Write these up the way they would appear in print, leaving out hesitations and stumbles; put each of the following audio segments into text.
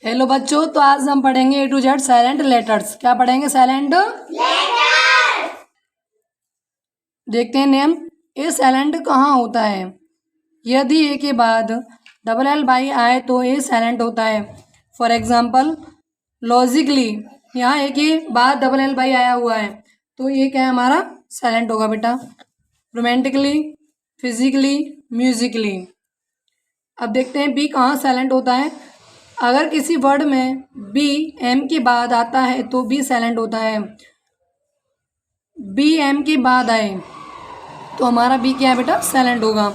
Hello बच्चों, तो आज हम पढ़ेंगे A to Z silent letters. क्या पढ़ेंगे? Silent letters. देखते हैं नेम। ए साइलेंट कहाँ होता है? यदि ए के बाद डबल एल बाई आए तो ए साइलेंट होता है। फॉर एग्जाम्पल, लॉजिकली यहाँ ए के बाद डबल एल बाई आया हुआ है तो ये क्या है? हमारा साइलेंट होगा बेटा। Romantically, physically, Musically. अब देखते हैं बी कहाँ साइलेंट होता है। अगर किसी वर्ड में बी एम के बाद आता है तो बी साइलेंट होता है। बी एम के बाद आए तो हमारा बी क्या है बेटा? साइलेंट होगा।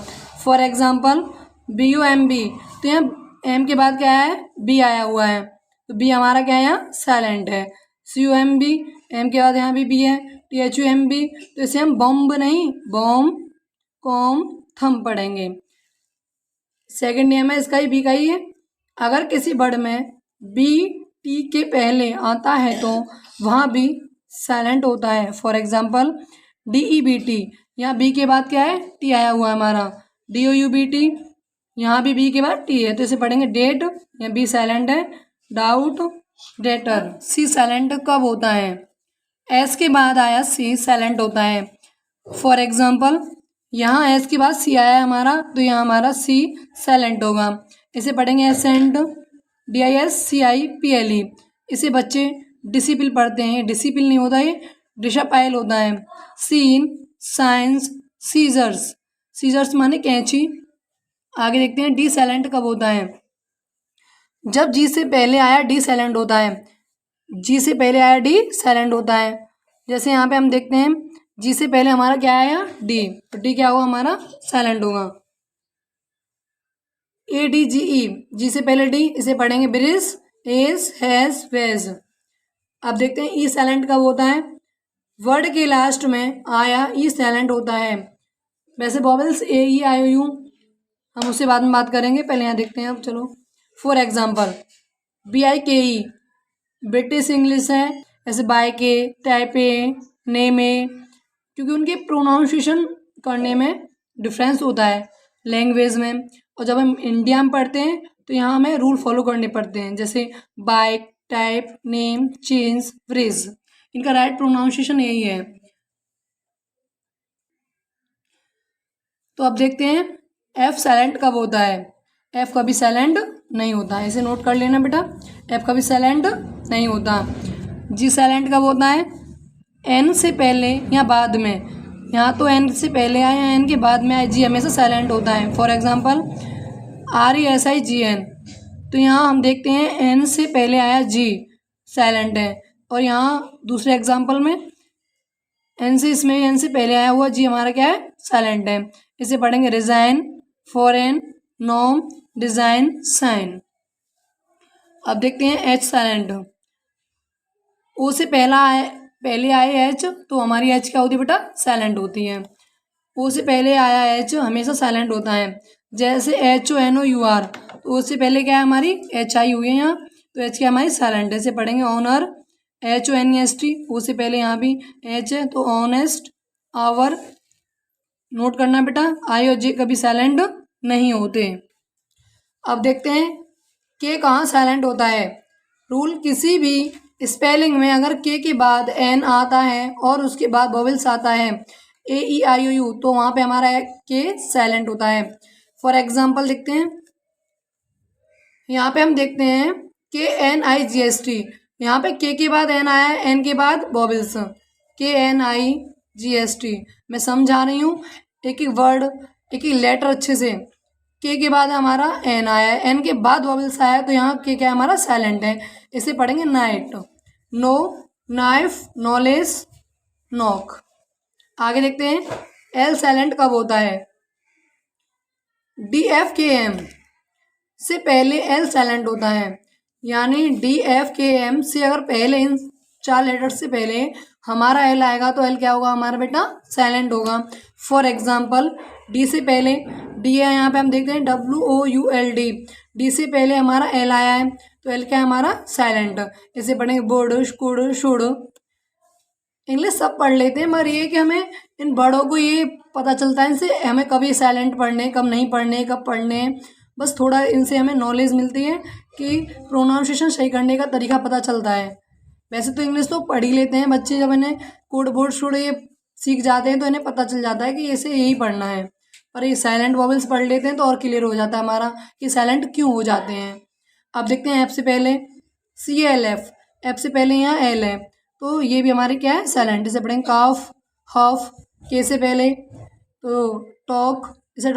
For example, B U M B, तो यहाँ एम के बाद क्या है? बी आया हुआ है तो बी हमारा क्या है? यहाँ साइलेंट है। C U M B, M के बाद यहाँ भी बी है। T H U M B, तो इसे हम बॉम्ब नहीं बॉम्ब कॉम थम पढ़ेंगे। सेकेंड नियम है इसका ही, बी का ही है। अगर किसी वर्ड में बी टी के पहले आता है तो वहाँ बी साइलेंट होता है। For example, D E B T, यहाँ बी के बाद क्या है? टी आया हुआ है हमारा। D O U B T, यहाँ भी बी के बाद टी है तो इसे पढ़ेंगे डेट, यहाँ बी साइलेंट है। Doubt, debtor. सी साइलेंट कब होता है? एस के बाद आया सी साइलेंट होता है। फॉर एग्जाम्पल, यहाँ एस के बाद सी आया है हमारा तो यहाँ हमारा सी साइलेंट होगा। इसे पढ़ेंगे ascent, D I S C I P L E. इसे बच्चे डिसिपल पढ़ते हैं, डिसिपल नहीं होता है, डिशपाइल होता है। Scene, science, seizures. सीजर्स माने कैंची। आगे देखते हैं डी साइलेंट कब होता है। जब जी से पहले आया डी साइलेंट होता है। जी से पहले आया डी साइलेंट होता है। जैसे यहाँ पे हम देखते हैं जी से पहले हमारा क्या आया? डी, तो डी क्या होगा? हमारा साइलेंट होगा। ए डी जी ई, जी से पहले डी, इसे पढ़ेंगे ब्रिज, एस, हैज, वेज। अब देखते हैं ई साइलेंट कब होता है। वर्ड के लास्ट में आया ई साइलेंट होता है। वैसे vowels A E I you हम उससे बाद में बात करेंगे, पहले यहाँ देखते हैं अब। चलो, फॉर एग्जाम्पल, बी आई के ई ब्रिटिश इंग्लिश है, ऐसे बाय के, टाइप ए, नेम ए, क्योंकि उनके प्रोनाउंसिएशन करने में डिफरेंस होता है लैंग्वेज में। और जब हम इंडिया में पढ़ते हैं तो यहाँ हमें रूल फॉलो करने पड़ते हैं, जैसे buy, type, name, change, phrase. इनका राइट प्रोनाउंसिएशन यही है। तो अब देखते हैं एफ साइलेंट कब होता है। एफ कभी साइलेंट नहीं होता है, इसे नोट कर लेना बेटा। एफ कभी साइलेंट नहीं होता। जी साइलेंट कब होता है? एन से पहले या बाद में। यहाँ तो एन से पहले आए या एन के बाद में आए, जी हमेशा साइलेंट होता है। For example, R E S I G N, तो यहाँ हम देखते हैं एन से पहले आया जी साइलेंट है। और यहाँ दूसरे एग्जाम्पल में एन से पहले आया हुआ जी हमारा क्या है? साइलेंट है। इसे पढ़ेंगे रिजाइन, फॉरेन, नॉम, डिजाइन, साइन। अब देखते हैं एच साइलेंट। ओ से पहले आए एच तो हमारी एच क्या होती है बेटा? साइलेंट होती है। ओ से पहले आया एच हमेशा साइलेंट होता है। जैसे H O N O U R, तो ओ से पहले क्या है? हमारी एच आई हुई है यहाँ, तो एच क्या हमारी साइलेंट है। इसे पढ़ेंगे honour, H O N S T, O से पहले यहाँ भी एच है तो ऑनेस्ट, आवर। नोट करना बेटा, आई और जे कभी साइलेंट नहीं होते। अब देखते हैं के कहाँ साइलेंट होता है। रूल, किसी भी स्पेलिंग में अगर के के बाद एन आता है और उसके बाद वोवेल्स आता है ए ई आई ओ यू, तो वहाँ पे हमारा के साइलेंट होता है। फॉर एग्जाम्पल देखते हैं, यहाँ पे हम देखते हैं के एन आई जी एस टी, यहाँ पे के बाद एन आया है, एन के बाद वोवेल्स, के एन आई जी एस टी। मैं समझा रही हूँ, एक एक वर्ड, एक एक लेटर अच्छे से। के बाद हमारा एन आया है, एन के बाद वोवेल्स आया है तो यहाँ के क्या हमारा? साइलेंट है। इसे पढ़ेंगे knight, know, knife, knowledge, knock. आगे देखते हैं एल साइलेंट कब होता है। डी एफ के एम से पहले एल साइलेंट होता है, यानी डी एफ के एम से अगर पहले इन 4 लेटर से पहले हमारा एल आएगा तो एल क्या होगा हमारा बेटा? साइलेंट होगा। फॉर एग्जाम्पल, डी से पहले डी है, यहाँ पे हम देखते हैं W O U L D, D से पहले हमारा एल आया है तो एल क्या है हमारा? साइलेंट। इसे पढ़ेंगे बोर्ड, स्कूड, शुड। इंग्लिश सब पढ़ लेते हैं मगर ये कि हमें इन बड़ों को ये पता चलता है इनसे हमें कभी साइलेंट पढ़ने, कब नहीं पढ़ने, कब पढ़ने, बस थोड़ा इनसे हमें नॉलेज मिलती है कि प्रोनाउंसिएशन सही करने का तरीका पता चलता है। वैसे तो इंग्लिश तो पढ़ ही लेते हैं बच्चे, जब इन्हें कोड बोर्ड शोड ये सीख जाते हैं तो इन्हें पता चल जाता है कि इसे यही पढ़ना है, पर ये साइलेंट वॉवेल्स पढ़ लेते हैं तो और क्लियर हो जाता है हमारा कि साइलेंट क्यों हो जाते हैं। अब देखते हैं एफ से पहले CALF, एफ से पहले यहाँ एल है तो ये भी हमारे क्या है, साइलेंट। इसे पढ़ेंगे काफ, हफ। के से पहले तो टॉक, इसे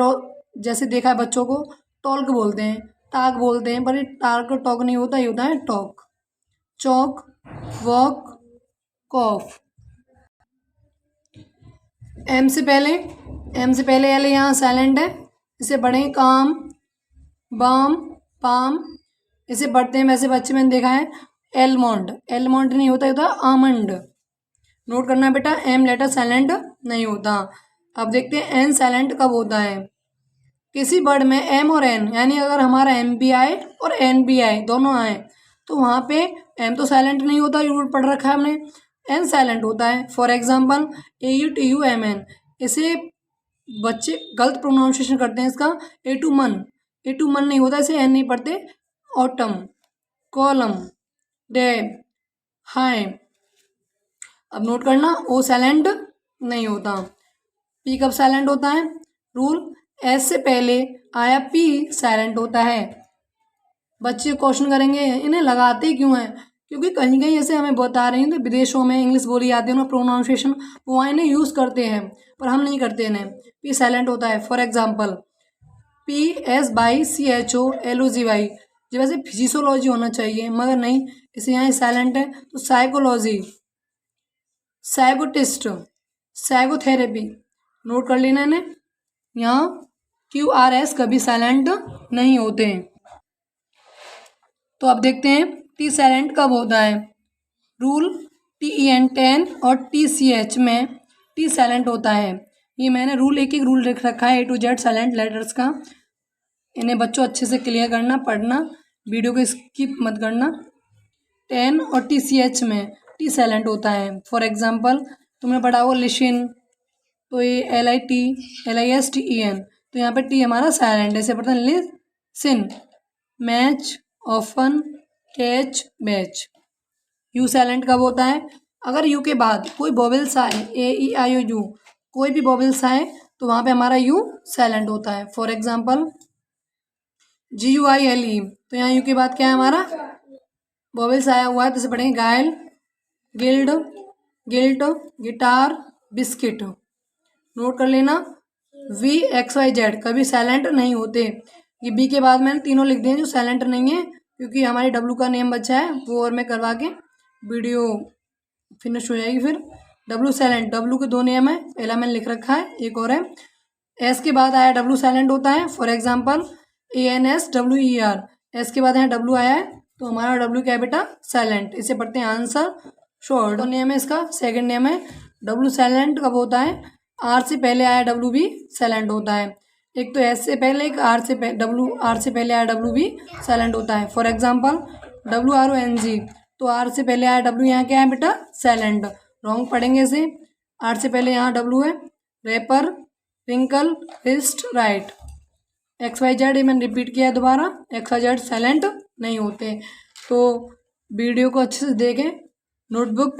जैसे देखा है बच्चों को टॉल्क बोलते हैं, टाक बोलते हैं, पर ये टाक टॉक नहीं होता, ये होता है टॉक। चौक, वॉक, कॉफ। एम से पहले एल यहाँ साइलेंट है, इसे पढ़ें काम, बाम, पाम। इसे पढ़ते हैं वैसे बच्चे मैंने देखा है एलमोंड, एलमोंड नहीं होता, होता आमंड। नोट करना बेटा, एम लेटर साइलेंट नहीं होता। अब देखते हैं एन साइलेंट कब होता है। किसी वर्ड में एम और एन, यानी अगर हमारा एम भी आए और एन भी आए, दोनों आए, तो वहाँ पे एम तो साइलेंट नहीं होता, यूज पढ़ रखा है हमने, एन साइलेंट होता है। फॉर एग्जाम्पल AUTUMN, इसे बच्चे गलत प्रोनाउंसिएशन करते हैं इसका, एटूमन नहीं होता, इसे एन नहीं पढ़ते। Autumn, column, dab, high. अब नोट करना, ओ साइलेंट नहीं होता। पी कब साइलेंट होता है, रूल एस से पहले आया पी साइलेंट होता है। बच्चे क्वेश्चन करेंगे इन्हें लगाते क्यों हैं, क्योंकि कहीं कहीं ऐसे हमें बता रहे हैं तो विदेशों में इंग्लिश बोली जाती है, उनका प्रोनाउंसिएशन वो इन्हें यूज़ करते हैं, पर हम नहीं करते इन्हें। पी साइलेंट होता है। फॉर एग्जाम्पल PSBYCHOLOGY, जब वैसे फिजियोलॉजी होना चाहिए मगर नहीं, इसे यहाँ साइलेंट है तो साइकोलॉजी, साइकोटिस्ट, साइकोथेरेपी। नोट कर लेना इन्हें। यहाँ QRS कभी साइलेंट नहीं होते। तो अब देखते हैं टी साइलेंट कब होता है। रूल TEN 10 और TCH में टी साइलेंट होता है। ये मैंने रूल एक रूल लिख रखा है A to Z silent letters का, इन्हें बच्चों अच्छे से क्लियर करना, पढ़ना, वीडियो को स्किप मत करना। 10 और TCH में टी साइलेंट होता है। फॉर एग्जाम्पल तुमने पढ़ा होगा लिशन, तो ये LISTEN, तो यहाँ पे टी हमारा साइलेंट, ऐसे पढ़ते हैं listen. Match, often, catch, batch. You silent कब होता है, अगर यू के बाद कोई वोवेल्स आए, AEIOU, कोई भी वोवेल्स आए तो वहाँ पे हमारा यू साइलेंट होता है। फॉर एग्जाम्पल GUILE, तो यहाँ यू के बाद क्या है हमारा वोवेल्स आया हुआ है, तो इसे पढ़ेंगे गाइल, guild, guilt, guitar, biscuit. Note कर लेना। VXYZ कभी साइलेंट नहीं होते। ये बी के बाद मैंने तीनों लिख दिए जो साइलेंट नहीं है, क्योंकि हमारे W का नेम बचा है, वो और मैं करवा के वीडियो फिनिश हो जाएगी। फिर W साइलेंट, W के 2 नेम है, पहला मैंने लिख रखा है, एक और है। S के बाद आया W साइलेंट होता है। फॉर एग्जाम्पल ANSWER, S के बाद यहाँ W आया है तो हमारा W क्या है बेटा, साइलेंट। इसे पढ़ते हैं आंसर शॉर्ट। तो नेम है इसका, सेकंड नेम है। W साइलेंट कब होता है, R से पहले आया W भी साइलेंट होता है। एक तो S से पहले, एक R से पहले आया W भी साइलेंट होता है। फॉर एग्जाम्पल WRONG, तो R से पहले आया W यहाँ क्या है बेटा, साइलेंट। रॉन्ग पढ़ेंगे इसे, R से पहले यहाँ W है। Wrapper, wrinkle, wrist, write. XYZ मैंने रिपीट किया है दोबारा, XYZ साइलेंट नहीं होते। तो वीडियो को अच्छे से देखें, नोटबुक